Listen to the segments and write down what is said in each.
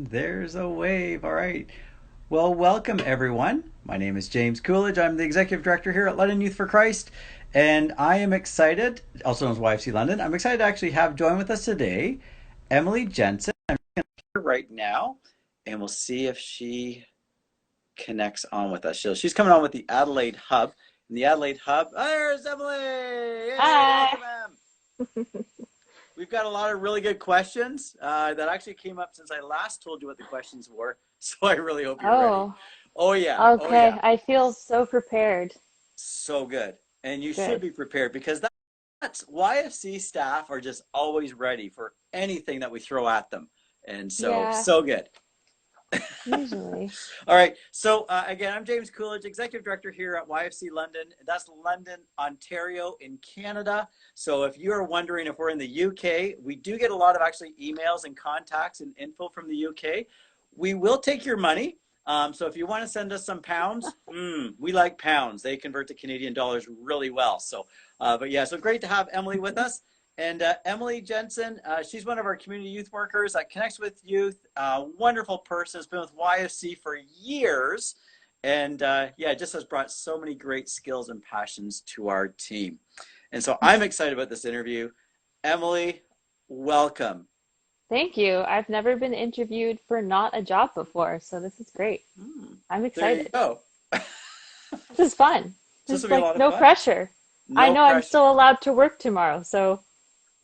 There's a wave. All right. Well, welcome everyone. My name is James Coolidge. I'm the executive director here at London Youth for Christ, and I am excited, also known as YFC London. I'm excited to actually have join with us today Emily Jensen. I'm here right now, and we'll see if she connects on with us. She's coming on with the Adelaide Hub. In the Adelaide Hub, there's Emily. Hey, Hi. welcome, Em. We've got a lot of really good questions that actually came up since I last told you what the questions were. So I really hope you're ready. Oh, Oh yeah, oh okay. yeah, I feel so prepared. so good. And you should Good. be prepared because that's YFC staff are just always ready for anything that we throw at them. And so, Yeah, so good. usually. All right. So again, I'm James Coolidge, Executive Director here at YFC London. That's London, Ontario in Canada. So if you're wondering if we're in the UK, we do get a lot of actually emails and contacts and info from the UK. We will take your money. So if you want to send us some pounds, we like pounds. They convert to Canadian dollars really well. So, but yeah, so great to have Emily with us. And Emily Jensen, she's one of our community youth workers that connects with youth. Wonderful person, has been with YFC for years. And yeah, just has brought so many great skills and passions to our team. And so I'm excited about this interview. Emily, welcome. Thank you. I've never been interviewed for not a job before, so this is great. I'm There you excited. go. This is fun. This This will is be a like lot of no fun. pressure. I No know I'm pressure. still allowed to work tomorrow, so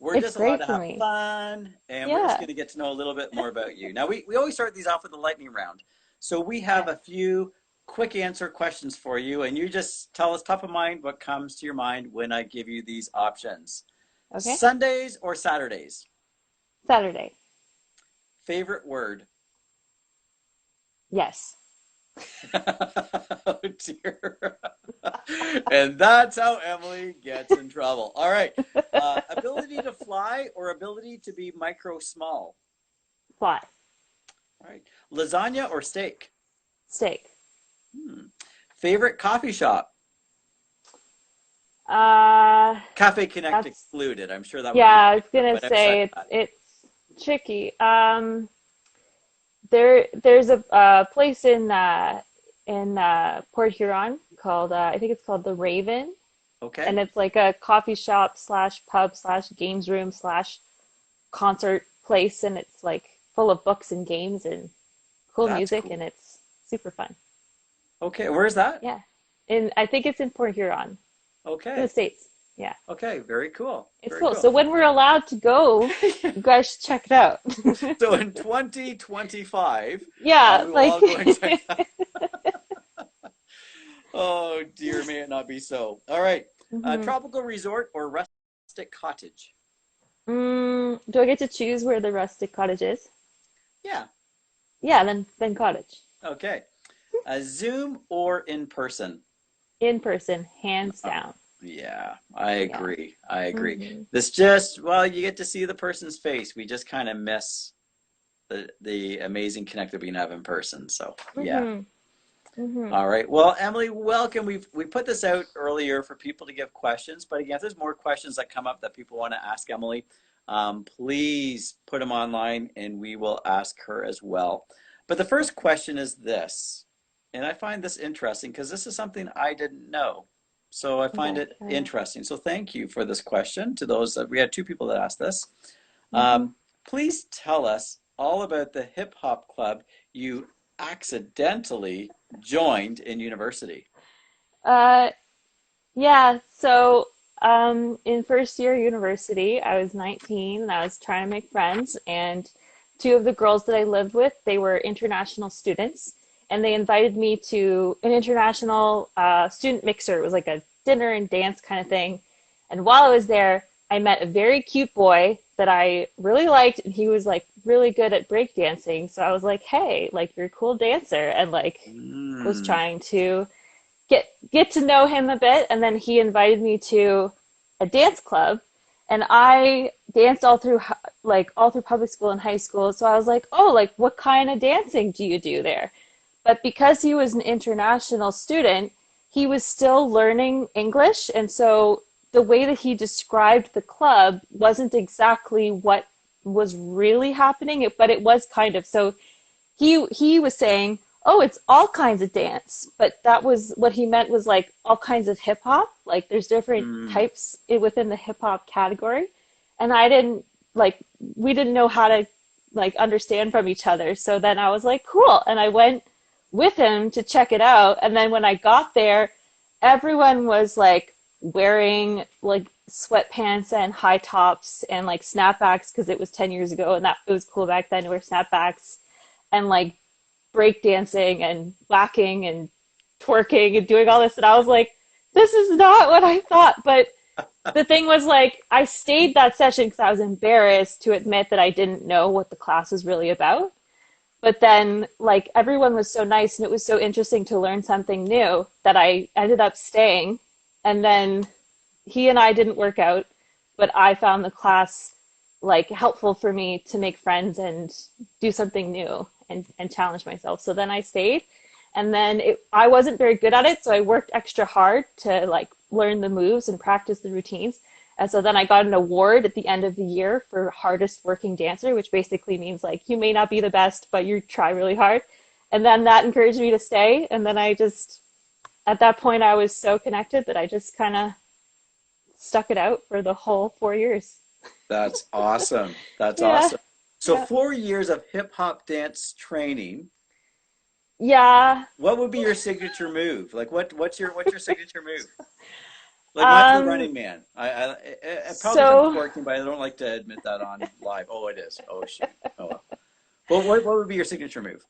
We're it's just allowed great to for have me. fun, and we're just Yeah. going to get to know a little bit more about you. Now, we always start these off with a lightning round. So we have Yes. a few quick answer questions for you, and you just tell us top of mind what comes to your mind when I give you these options. Okay. Sundays or Saturdays? Saturday. Favorite word? Yes. Oh dear. And that's how Emily gets in trouble. All right. Ability to fly or ability to be micro small? Fly. All right. Lasagna or steak? Steak. Hmm. Favorite coffee shop? Uh, Cafe Connect that's excluded. I'm sure that would be yeah, I was favorite, gonna but outside say of it's that. it's tricky. There's a place in Port Huron called I think it's called the Raven, and Okay. it's like a coffee shop slash pub slash games room slash concert place, and it's like full of books and games and cool That's music, cool. and it's super fun. Okay. Where's that? Yeah, and I think it's in Port Huron, in the Okay. States. Yeah, Okay. Very cool. it's Very cool. So cool. when we're allowed to go, you guys should check it out. So in 2025, Yeah, we will like all go and check that. Oh dear, may it not be so. All right. mhm. Tropical resort or rustic cottage? Do I get to choose where the rustic cottage is? Yeah. Yeah, then cottage. Okay. Zoom or in person? In person, hands Uh, down. yeah, I Yeah. agree. I agree. hmm This just, well, you get to see the person's face. We just kind of miss the amazing connect that we can have in person. So yeah. hmm hmm All right. Well, Emily, welcome. We put this out earlier for people to give questions, but again, if there's more questions that come up that people want to ask Emily, please put them online and we will ask her as well. But the first question is this, and I find this interesting because this is something I didn't know. So I find it Okay. interesting. So thank you for this question to those that we had two people that asked this. hmm Please tell us all about the hip hop club you accidentally joined in university. Uh, yeah, so in first year university, I was 19 and I was trying to make friends, and two of the girls that I lived with, they were international students, and they invited me to an international student mixer. It was like a dinner and dance kind of thing. And while I was there, I met a very cute boy that I really liked, and he was like really good at breakdancing. So I was like, "Hey, like you're a cool dancer," and like was Mm, trying to get to know him a bit, and then he invited me to a dance club, and I danced all through public school and high school. So I was like, "Oh, like what kind of dancing do you do there?" But because he was an international student, he was still learning English, and so the way that he described the club wasn't exactly what was really happening, but it was kind of. So he was saying, "Oh, it's all kinds of dance," but that was what he meant was like all kinds of hip hop. Like there's different Mm. types within the hip hop category, and I didn't like we didn't know how to like understand from each other. So then I was like, "Cool," and I went with him to check it out. And then when I got there, everyone was like wearing like sweatpants and high tops and like snapbacks because it was 10 years ago and that it was cool back then to wear snapbacks and like break dancing and whacking and twerking and doing all this. And I was like, this is not what I thought. But the thing was like, I stayed that session because I was embarrassed to admit that I didn't know what the class was really about. But then, like, everyone was so nice and it was so interesting to learn something new that I ended up staying. And then he and I didn't work out, but I found the class like helpful for me to make friends and do something new and challenge myself. So then I stayed. And then I wasn't very good at it, so I worked extra hard to like learn the moves and practice the routines. And so then I got an award at the end of the year for hardest working dancer, which basically means like you may not be the best, but you try really hard. And then that encouraged me to stay. And then I just, at that point, I was so connected that I just kind of stuck it out for the whole 4 years. That's awesome. That's Yeah, awesome. So yeah. 4 years of hip hop dance training. Yeah. What would be your signature move? Like what's your signature move? Like mine's the Um, Running Man. It probably from so twerking, but I don't like to admit that on live. Oh, it is. Oh shoot. Oh well. But what would be your signature move?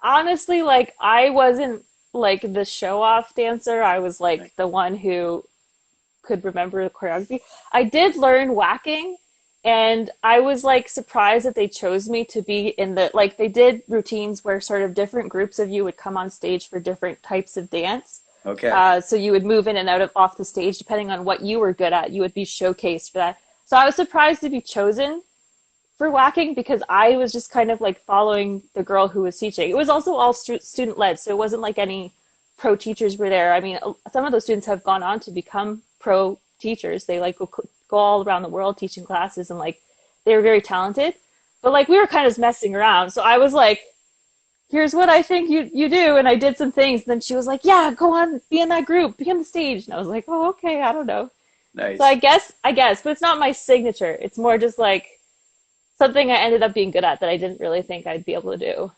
honestly, like I wasn't like the show off dancer. I was Right. like the one who could remember the choreography. I did learn whacking, and I was like surprised that they chose me to be in the like they did routines where sort of different groups of you would come on stage for different types of dance. Okay. So you would move in and out of off the stage depending on what you were good at. You would be showcased for that. So I was surprised to be chosen for whacking because I was just kind of like following the girl who was teaching. It was also all student led, so it wasn't like any pro teachers were there. I mean, some of those students have gone on to become pro teachers. They like go all around the world teaching classes and like they were very talented. But like we were kind of messing around. So I was like, here's what I think you do, and I did some things. And then she was like, yeah, go on, be in that group, be on the stage. And I was like, oh, okay, I don't know. So Nice. I guess, but it's not my signature. It's more just like something I ended up being good at that I didn't really think I'd be able to do.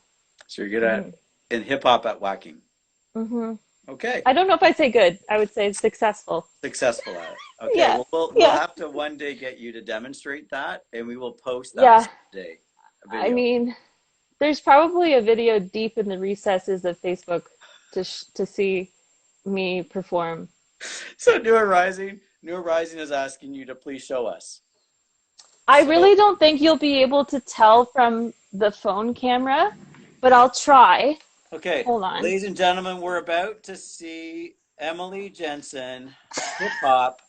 So you're good at Hmm. in hip hop at whacking. Hmm. Okay. I don't know if I'd say good. I would say successful. Successful at it. Okay. Yeah, Well, we'll yeah, have to one day get you to demonstrate that, and we will post that yeah. someday. A I video. mean, there's probably a video deep in the recesses of Facebook to see me perform. So New Horizon is asking you to please show us. I So really don't think you'll be able to tell from the phone camera, but I'll try. okay, Hold on. ladies and gentlemen, we're about to see Emily Jensen hip hop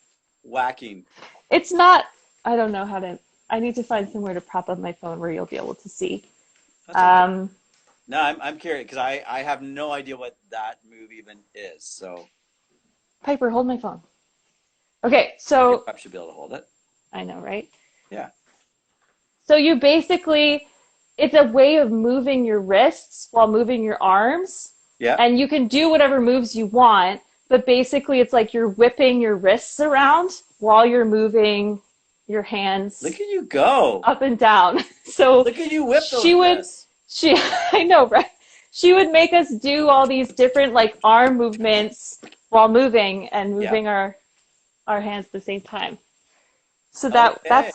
whacking. It's not, I don't know how to, I need to find somewhere to prop up my phone where you'll be able to see. That's okay. Um, No, I'm curious because I have no idea what that move even is. So Piper, hold my phone. Okay, your so rep should be able to hold it. I know, right? Yeah. So you basically, it's a way of moving your wrists while moving your arms, Yeah. and you can do whatever moves you want, but basically it's like you're whipping your wrists around while you're moving your Look hands at you go. up and down. So Look at you whip she those would, wrists. she, I know, right? She would make us do all these different like arm movements while moving and Yeah. moving our hands at the same time. So Okay.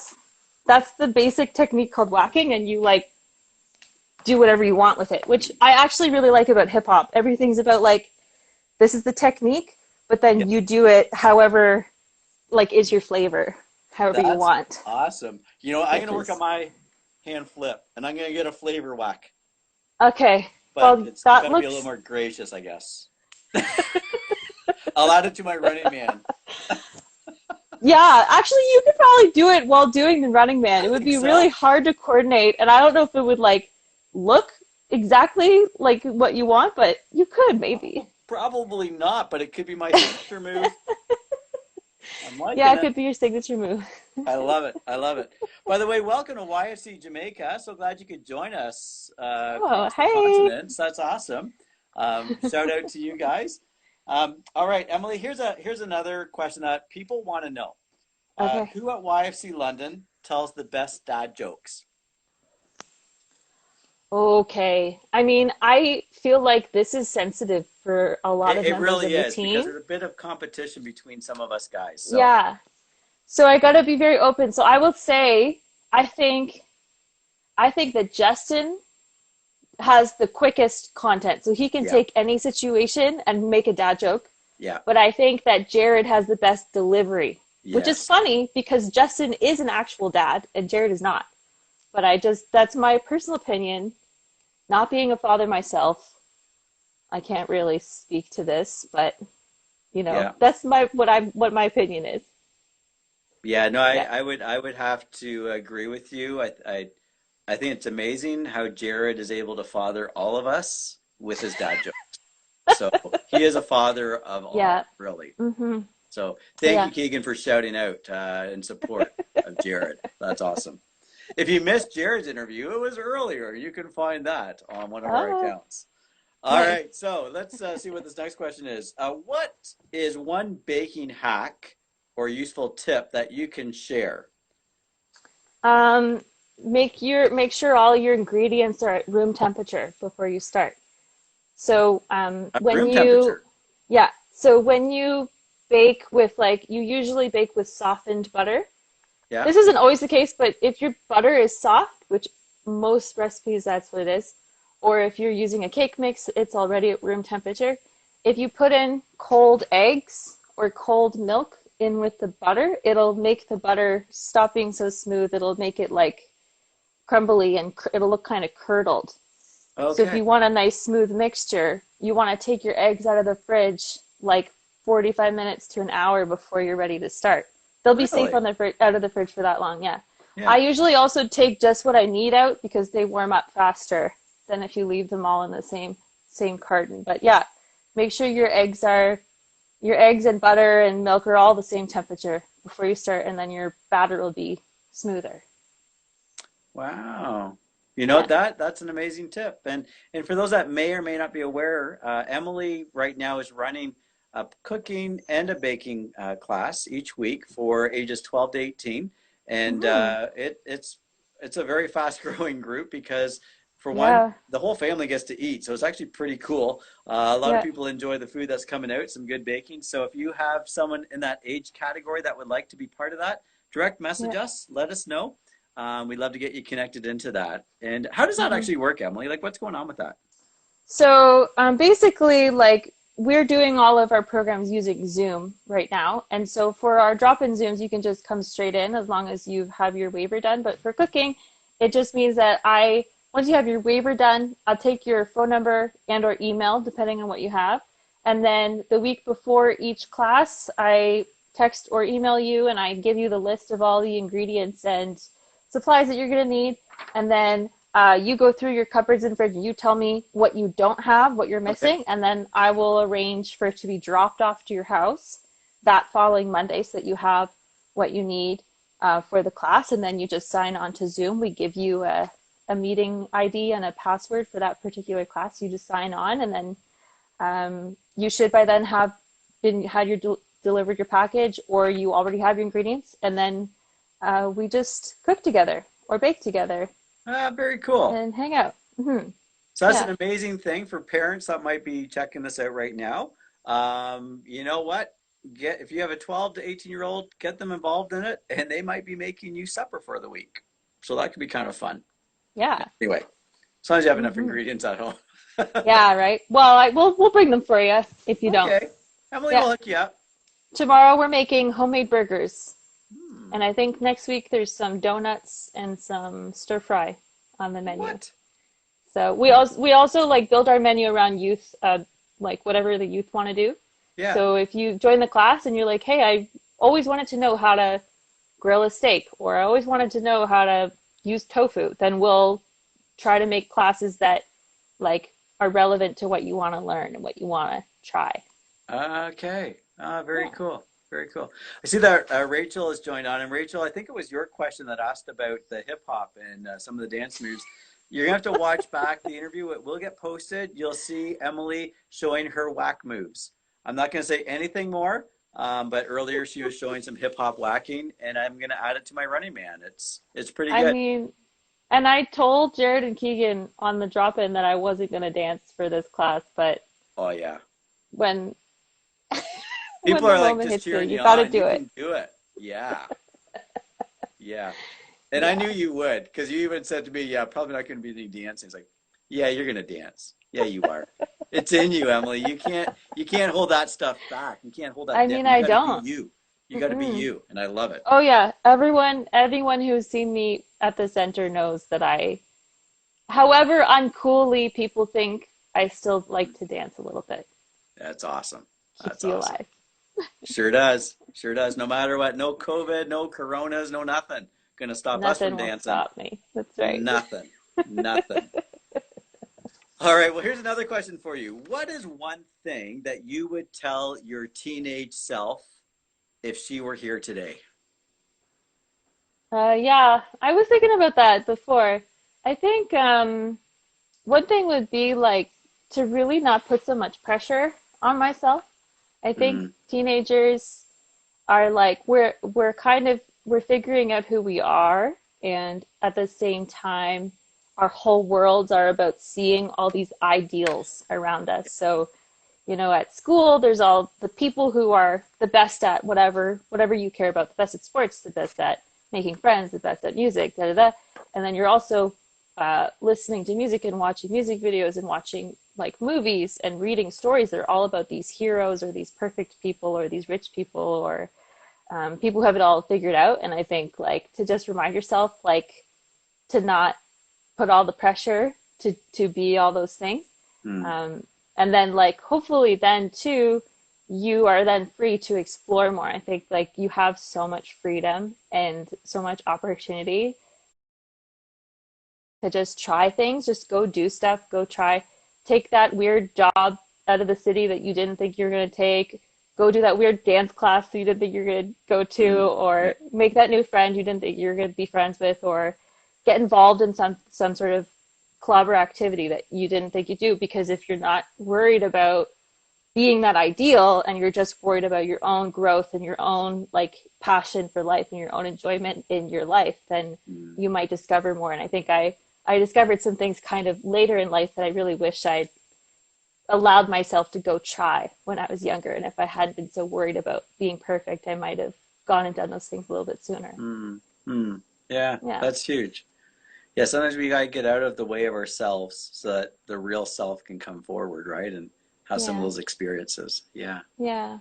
that's the basic technique called whacking, and you like do whatever you want with it, which I actually really like about hip hop. Everything's about like this is the technique, but Yeah. then you do it however like is your flavor, however you That's want, awesome. You know, I'm which gonna work on is my hand flip, and I'm gonna get a flavor whack, okay. but Well, it's that gotta be a little looks more gracious, I guess. I'll add it to my Running Man. yeah, actually you could probably do it while doing the Running Man. I It would think be really so. hard to coordinate, and I don't know if it would like look exactly like what you want, but you could maybe. Probably not, but it could be my signature move. I'm Yeah, liking it it. could be your signature move. I love it. I love it. By the way, welcome to YFC Jamaica. So glad you could join us Oh, across the hey. continents. That's awesome. Shout out to you guys. All right, Emily. Here's another question that people want to know. Okay. Who at YFC London tells the best dad jokes? Okay. I mean, I feel like this is sensitive for a lot of It members really of the is because team. there's a bit of competition between some of us guys. So Yeah. So I gotta be very open. So I will say, I think I think that Justin has the quickest content. So he can yeah, take any situation and make a dad joke. yeah, But I think that Jared has the best delivery, which is yes. funny because Justin is an actual dad and Jared is not. But that's my personal opinion. Not being a father myself, I can't really speak to this, but Yeah. that's what my opinion is. Yeah, no, Yeah. I would have to agree with you. I think it's amazing how Jared is able to father all of us with his dad joke. So he is a father of Yeah. all, really. Hmm. So thank Yeah. you, Keegan, for shouting out in support of Jared. That's awesome. If you missed Jared's interview, it was earlier. You can find that on one of our Oh, accounts. All nice. right, so let's see what this next question is. What is one baking hack or useful tip that you can share? Um, make sure all your ingredients are at room temperature before you start. So At when room you, temperature. yeah, so when you bake with like, you usually bake with softened butter. Yeah. This isn't always the case, but if your butter is soft, which most recipes that's what it is, or if you're using a cake mix, it's already at room temperature. If you put in cold eggs or cold milk in with the butter, it'll make the butter stop being so smooth. It'll make it like crumbly and it'll look kind of curdled. So if Okay. you want a nice smooth mixture, you want to take your eggs out of the fridge like 45 minutes to an hour before you're ready to start. They'll be safe Really? on the out of the fridge for that long, yeah. I Yeah. usually also take just what I need out because they warm up faster than if you leave them all in the same carton. But yeah, make sure your eggs and butter and milk are all the same temperature before you start and then your batter will be smoother. Wow. You know Yeah. that's an amazing tip. And for those that may or may not be aware, Emily right now is running a cooking and a baking class each week for ages 12 to 18. And Hmm. it's a very fast growing group because for one, Yeah. the whole family gets to eat. So it's actually pretty cool. A lot of Yeah. people enjoy the food that's coming out, some good baking. So if you have someone in that age category that would like to be part of that, direct message Yeah. us, let us know. We'd love to get you connected into that. And how does that Hmm. actually work, Emily? Like, what's going on with that? So basically, like we're doing all of our programs using Zoom right now, and so for our drop-in Zooms, you can just come straight in as long as you have your waiver done. But for cooking, it just means that once you have your waiver done, I'll take your phone number and or email, depending on what you have, and then the week before each class, I text or email you, and I give you the list of all the ingredients and supplies that you're going to need, and then you go through your cupboards and fridge and you tell me what you don't have, what you're Okay. missing, and then I will arrange for it to be dropped off to your house that following Monday so that you have what you need for the class. And then you just sign on to Zoom. We give you a meeting ID and a password for that particular class. You just sign on, and then you should by then have had your delivered your package, or you already have your ingredients, and then we just cook together or bake together Very cool. and hang out. So that's Yeah. an amazing thing for parents that might be checking this out right now. You know what? Get if you have a 12 to 18-year-old, get them involved in it, and they might be making you supper for the week. So that could be kind of fun. Yeah. Anyway, as long as you have enough Hmm. ingredients at home. Yeah, right. Well, we'll bring them for you if you don't. Okay. Emily Yeah. will hook you up. Tomorrow we're making homemade burgers. Hmm. And I think next week there's some donuts and some stir fry on the menu. What? So Oh, we also like build our menu around youth, like whatever the youth want to do. yeah. So if you join the class and you're like, hey, I always wanted to know how to grill a steak, or I always wanted to know how to use tofu, then we'll try to make classes that like are relevant to what you want to learn and what you want to try. Okay. Very Yeah. cool. Very cool. I see that Rachel has joined on, and Rachel, I think it was your question that asked about the hip hop and some of the dance moves. You're gonna have to watch back the interview. It will get posted. You'll see Emily showing her whack moves. I'm not gonna say anything more, but earlier she was showing some hip hop whacking, and I'm gonna add it to my Running Man. It's pretty I good. mean, and I told Jared and Keegan on the drop-in that I wasn't gonna dance for this class, but Oh yeah. when People when the are like moment just hits you, cheering you you gotta on. do You it. can do it. Yeah. Yeah. And I knew Yeah. you would because you even said to me, yeah, probably not going to be any dancing. It's like, yeah, you're going to dance. Yeah, you are. It's in you, Emily. You can't hold that stuff back. You can't hold that I down. mean, You I got to be don't. you. You got to be Mm-mm. you. And I love it. Oh yeah, anyone who's seen me at the center knows that however uncoolly people think, I still like to dance a little bit. That's awesome. Keeps That's you awesome. alive. Sure does. Sure does. No matter what. No COVID, no coronas, no nothing. Going to stop us Nothing from will dancing. stop me. That's right. Nothing. Nothing. All right. Well, here's another question for you. What is one thing that you would tell your teenage self if she were here today? Yeah, I was thinking about that before. I think one thing would be like to really not put so much pressure on myself. I think Mm, teenagers are like we're figuring out who we are, and at the same time our whole worlds are about seeing all these ideals around us. So, at school there's all the people who are the best at whatever you care about, the best at sports, the best at making friends, the best at music, da da da. And then you're also listening to music and watching music videos and watching like movies and reading stories that are all about these heroes or these perfect people or these rich people or people who have it all figured out. And I think like to just remind yourself like to not put all the pressure to be all those things. mm, Um, and then like hopefully then too, you are then free to explore more. I think like you have so much freedom and so much opportunity to just try things, just go do stuff, go try, take that weird job out of the city that you didn't think you were going to take, go do that weird dance class that you didn't think you were going to go to, mm. Yeah. or make that new friend you didn't think you were going to be friends with, or get involved in some sort of club or activity that you didn't think you'd do. Because if you're not worried about being that ideal and you're just worried about your own growth and your own like passion for life and your own enjoyment in your life, then Mm. you might discover more. And I think I discovered some things kind of later in life that I really wish I'd allowed myself to go try when I was younger. And if I hadn't been so worried about being perfect, I might have gone and done those things a little bit sooner. Mm. Mm. Yeah, Yeah. that's huge. Yeah, sometimes we gotta get out of the way of ourselves so that the real self can come forward, right? And have some of Yeah. those experiences. Yeah, Yeah.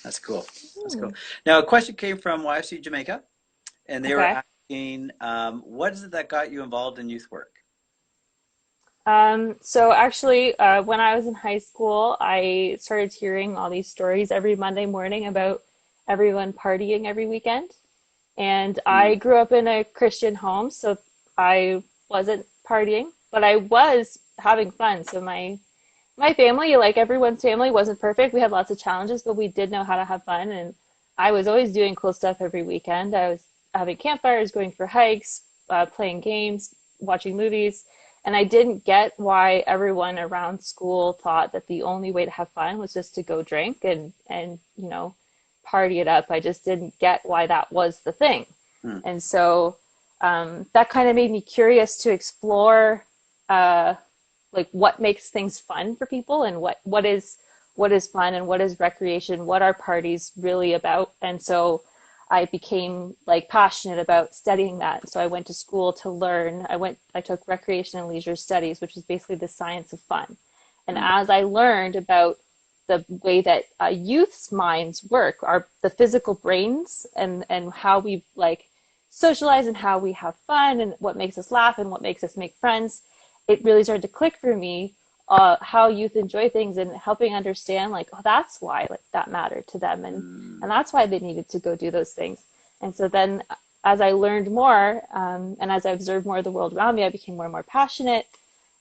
that's cool. That's cool. Hmm. Now, a question came from YFC Jamaica, and they were Okay. asking, what is it that got you involved in youth work? So actually, when I was in high school, I started hearing all these stories every Monday morning about everyone partying every weekend. And I Mm. grew up in a Christian home, so I wasn't partying, but I was having fun. So my family, like everyone's family, wasn't perfect. We had lots of challenges, but we did know how to have fun. And I was always doing cool stuff every weekend. I was having campfires, going for hikes, playing games, watching movies. And I didn't get why everyone around school thought that the only way to have fun was just to go drink and party it up. I just didn't get why that was the thing. Mm. And so that kind of made me curious to explore uh, like what makes things fun for people and what is fun and what is recreation, what are parties really about. And so I became like passionate about studying that. So I went to school to learn. I took recreation and leisure studies, which is basically the science of fun. And Mm. as I learned about the way that youth's minds work, are the physical brains and how we like socialize and how we have fun and what makes us laugh and what makes us make friends, it really started to click for me how youth enjoy things and helping understand like, oh, that's why like that mattered to them and Mm. that's why they needed to go do those things. And so then as I learned more and as I observed more of the world around me, I became more and more passionate.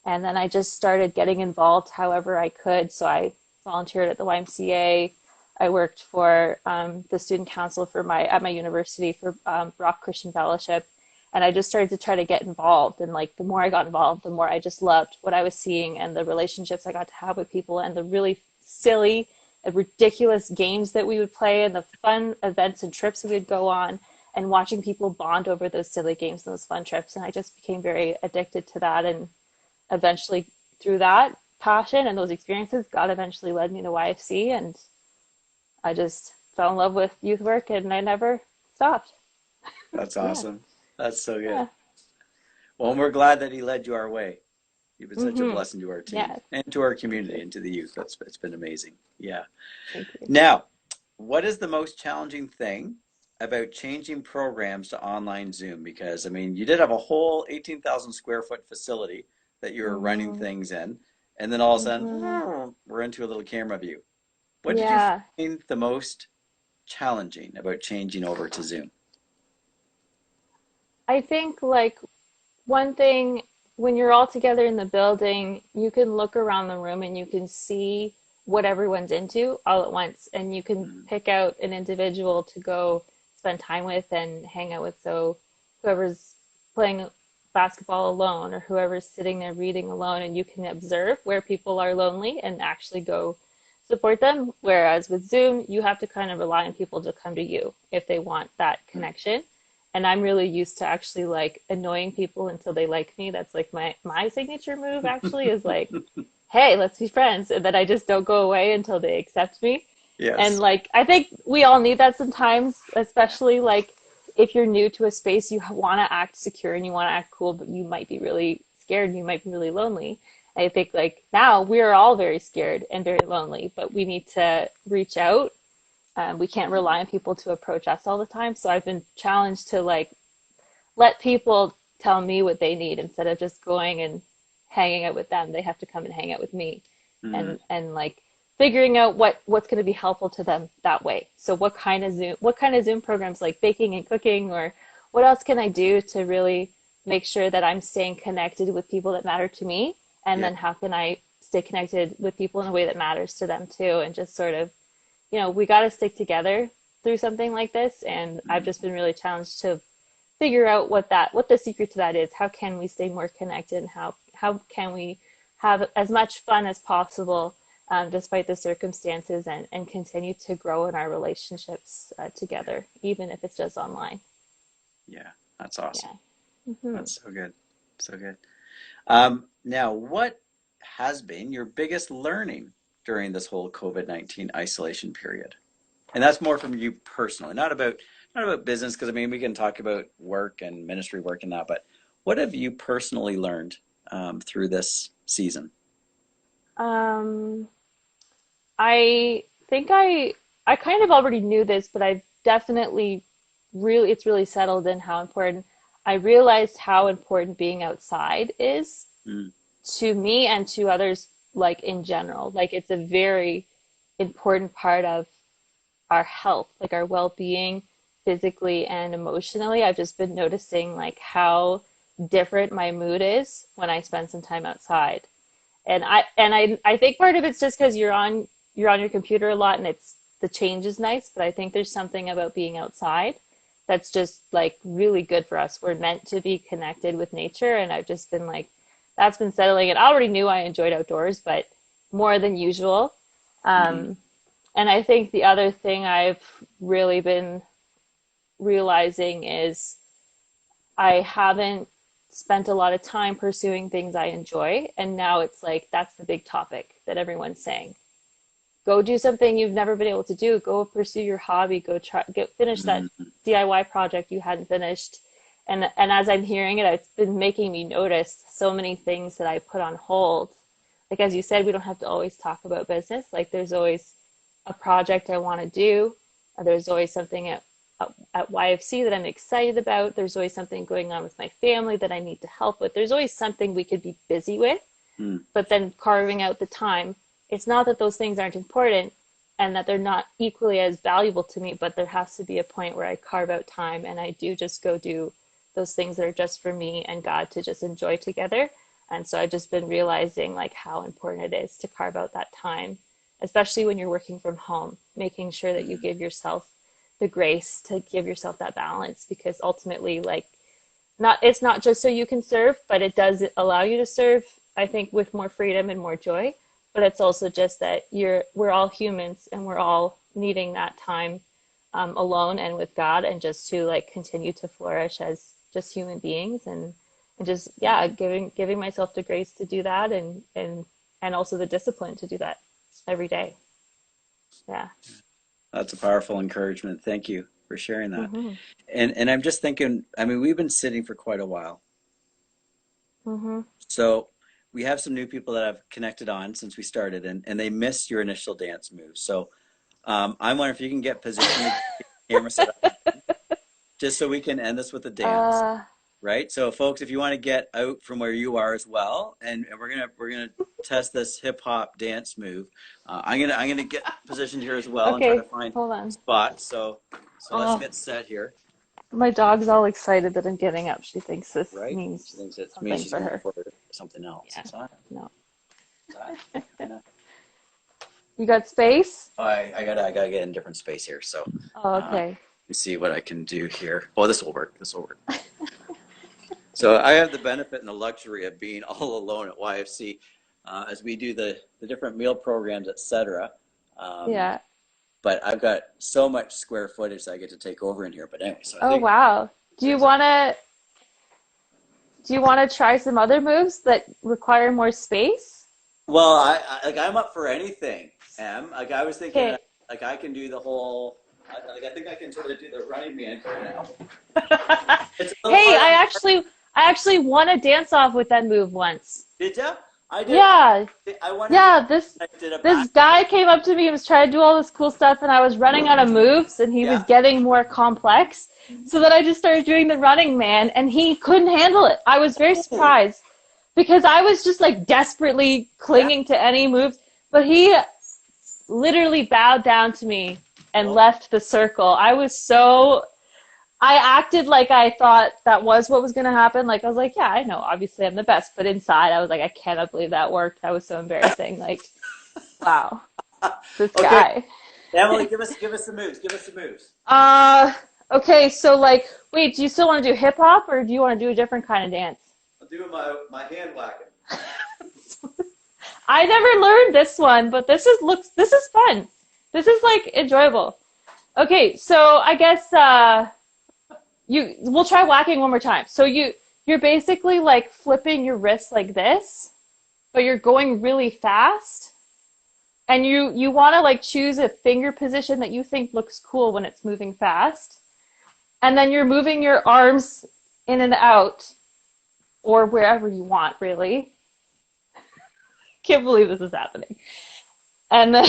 And then I just started getting involved however I could. So I volunteered at the YMCA. I worked for the student council for my at my university for Rock Christian Fellowship, and I just started to try to get involved. And like the more I got involved, the more I just loved what I was seeing and the relationships I got to have with people and the really silly and ridiculous games that we would play and the fun events and trips we would go on and watching people bond over those silly games and those fun trips. And I just became very addicted to that. And eventually, through that passion and those experiences, God eventually led me to YFC. And I just fell in love with youth work and I never stopped. That's Yeah. awesome. That's so good. Yeah. Well, and we're glad that he led you our way. You've been such a Mm-hmm. blessing to our team Yeah. and to our community and to the youth. It's been amazing. Yeah. Thank you. Now, what is the most challenging thing about changing programs to online Zoom? Because I mean, you did have a whole 18,000 square foot facility that you were running Mm-hmm. things in, and then all of a sudden, Mm-hmm. we're into a little camera view. What did you Yeah. find the most challenging about changing over to Zoom? I think like one thing, when you're all together in the building, you can look around the room and you can see what everyone's into all at once, and you can Mm, pick out an individual to go spend time with and hang out with. So whoever's playing basketball alone or whoever's sitting there reading alone, and you can observe where people are lonely and actually go support them. Whereas with Zoom, you have to kind of rely on people to come to you if they want that mm. connection. And I'm really used to actually like annoying people until they like me. That's like my signature move actually is like, hey, let's be friends. And then I just don't go away until they accept me. And Yes. like I think we all need that sometimes, especially like if you're new to a space, you want to act secure and you want to act cool, but you might be really scared and you might be really lonely. I think like now we are all very scared and very lonely, but we need to reach out. We can't Mm, rely on people to approach us all the time. So I've been challenged to like let people tell me what they need instead of just going and hanging out with them. They have to come and hang out with me, mm, and like figuring out what's going to be helpful to them that way. So what kind of Zoom programs like baking and cooking, or what else can I do to really make sure that I'm staying connected with people that matter to me, and yeah. then how can I stay connected with people in a way that matters to them too, and just sort of, we got to stick together through something like this. And I've Mm, just been really challenged to figure out what the secret to that is. How can we stay more connected, and how can we have as much fun as possible, despite the circumstances, and continue to grow in our relationships together, even if it's just online. yeah. That's awesome. Yeah. Hmm. That's so good. So good. Now, what has been your biggest learning during this whole COVID-19 isolation period? And that's more from you personally, not about business, because I mean we can talk about work and ministry work and that, but what have you personally learned through this season? um, I think I kind of already knew this, but I've definitely really it's really settled in how important I realized how important being outside is Mm, to me and to others, like in general. Like it's a very important part of our health, like our well-being physically and emotionally. I've just been noticing like how different my mood is when I spend some time outside. And I think part of it's just because you're on your computer a lot and it's the change is nice, but I think there's something about being outside that's just like really good for us. We're meant to be connected with nature, and I've just been like that's been settling. And I already knew I enjoyed outdoors, but more than usual. mm, Um, and I think the other thing I've really been realizing is I haven't spent a lot of time pursuing things I enjoy. And now it's like that's the big topic that everyone's saying. Go do something you've never been able to do. Go pursue your hobby. Go finish that mm, DIY project you hadn't finished. And as I'm hearing it, it's been making me notice so many things that I put on hold. Like as you said, we don't have to always talk about business. Like there's always a project I want to do. There's always something at YFC that I'm excited about. There's always something going on with my family that I need to help with. There's always something we could be busy with, mm. but then carving out the time. It's not that those things aren't important and that they're not equally as valuable to me, but there has to be a point where I carve out time and I do just go do those things that are just for me and God to just enjoy together. And so I've just been realizing like how important it is to carve out that time, especially when you're working from home, making sure that you give yourself the grace to give yourself that balance, because ultimately, like, not it's not just so you can serve, but it does allow you to serve, I think, with more freedom and more joy. But it's also just that we're all humans and we're all needing that time alone and with God, and just to like continue to flourish as just human beings, and just, yeah, giving myself the grace to do that, and also the discipline to do that every day. Yeah. That's a powerful encouragement. Thank you for sharing that. Mhm. And I'm just thinking, I mean, we've been sitting for quite a while. Mhm. So we have some new people that have connected on since we started, and they missed your initial dance move. So I'm wondering if you can get positioned, get the camera set up, just so we can end this with a dance, Uh, right? So folks, if you want to get out from where you are as well, and we're gonna test this hip hop dance move. I'm gonna get positioned here as well and try to okay, find hold on. spots. So let's Oh, get set here, my dog's all excited that I'm getting up. She thinks this right? She means thinks it's me. something She's for going her. for something else. Yeah. So No. I, You got space? I gotta get in a different space here. So Oh, let okay. me see what I can do here. Oh, this will work. This will work. So I have the benefit and the luxury of being all alone at YFC as we do the different meal programs, etc. Um, Yeah. but I've got so much square footage that I get to take over in here. But anyway, so I Oh, think wow. Do you there's a wanna do you wanna try some other moves that require more space? well, like I'm up for anything. Like I was thinking, Okay. like I can do the whole. Like I think I can sort of do the running man right now. It's a little Hey, hard on. I actually won a dance off with that move once. Did ya? I did. Yeah. I won again. Yeah, I did a this back. guy came up to me and was trying to do all this cool stuff, and I was running out of moves, and he was Yeah. getting more complex. So then I just started doing the running man, and he couldn't handle it. I was very Oh. surprised because I was just like desperately Yeah. clinging to any moves, but he literally bowed down to me and Well, left the circle. I acted like I thought that was what was going to happen. Like, I was like, yeah, I know, obviously I'm the best. But inside, I was like, I cannot believe that worked. That was so embarrassing. Like, wow, this okay, guy. Emily, give us the moves. Give us the moves. Uh, okay, so like, wait, do you still want to do hip hop or do you want to do a different kind of dance? I'll do my hand whacking. I never learned this one, but this is fun. This is like enjoyable. Okay, so I guess we'll try whacking one more time. So you're basically like flipping your wrist like this, but you're going really fast. And you want to like choose a finger position that you think looks cool when it's moving fast. And then you're moving your arms in and out or wherever you want, really. Can't believe this is happening. And then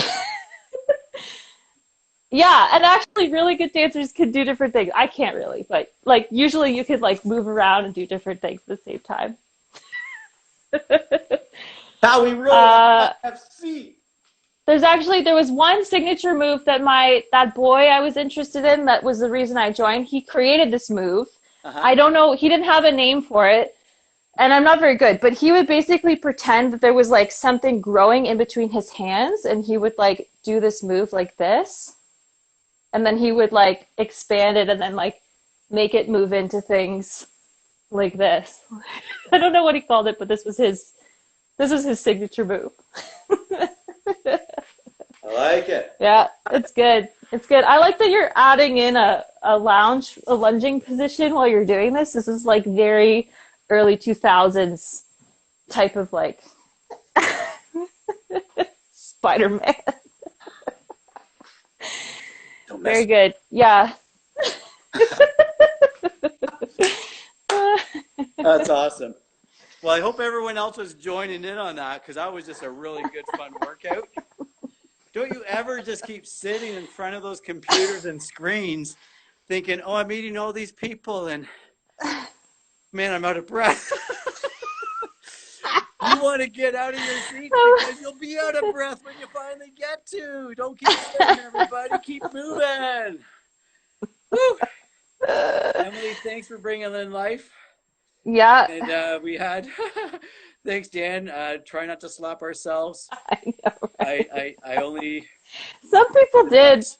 yeah, and actually really good dancers can do different things. I can't really, but like usually you could like move around and do different things at the same time. How we roll at uh YFC. there was one signature move that that boy I was interested in, that was the reason I joined. He created this move. Uh-huh. I don't know, he didn't have a name for it, and I'm not very good, but he would basically pretend that there was like something growing in between his hands, and he would like do this move like this, and then he would like expand it and then like make it move into things like this. I don't know what he called it, but this was his signature move. I like it. Yeah, it's good. It's good. I like that you're adding in a lunging position while you're doing this. This is like very early 2000s type of like Spider-Man. Don't mess. Very good. Yeah. That's awesome. Well, I hope everyone else was joining in on that because that was just a really good, fun workout. Don't you ever just keep sitting in front of those computers and screens thinking, oh, I'm meeting all these people and man, I'm out of breath. You want to get out of your seat because you'll be out of breath when you finally get to. Don't keep sitting, everybody. Keep moving. Woo. Emily, thanks for bringing in life. Yeah. And we had Thanks, Dan. Try not to slap ourselves. I know, right? I only Some people the did. best.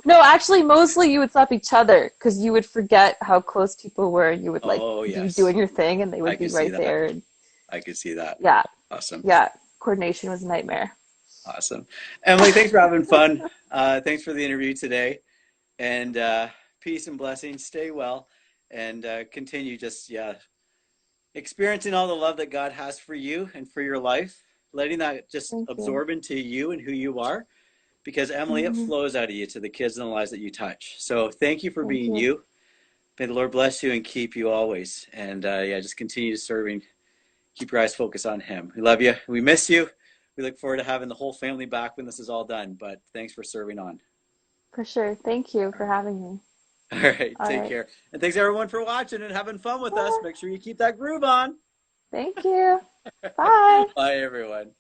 No, actually, mostly you would slap each other because you would forget how close people were. And you would like Oh, be yes. doing your thing, and they I would be could see right that. there. And I could see that. yeah, Awesome. yeah, coordination was a nightmare. Awesome. Emily, thanks for having fun. Thanks for the interview today. And peace and blessings. Stay well and continue just, yeah, experiencing all the love that God has for you and for your life, letting that just Thank you. absorb into you and who you are. Because Emily, it Hmm. flows out of you to the kids and the lives that you touch. So thank you for Thank being you. you. May the Lord bless you and keep you always. And yeah, just continue serving. Keep your eyes focused on Him. We love you. We miss you. We look forward to having the whole family back when this is all done. But thanks for serving on. For sure. Thank you All for right. having me. All right. All Take right. care. And thanks everyone for watching and having fun with us. Yeah, Make sure you keep that groove on. thank you. Bye. Bye, everyone.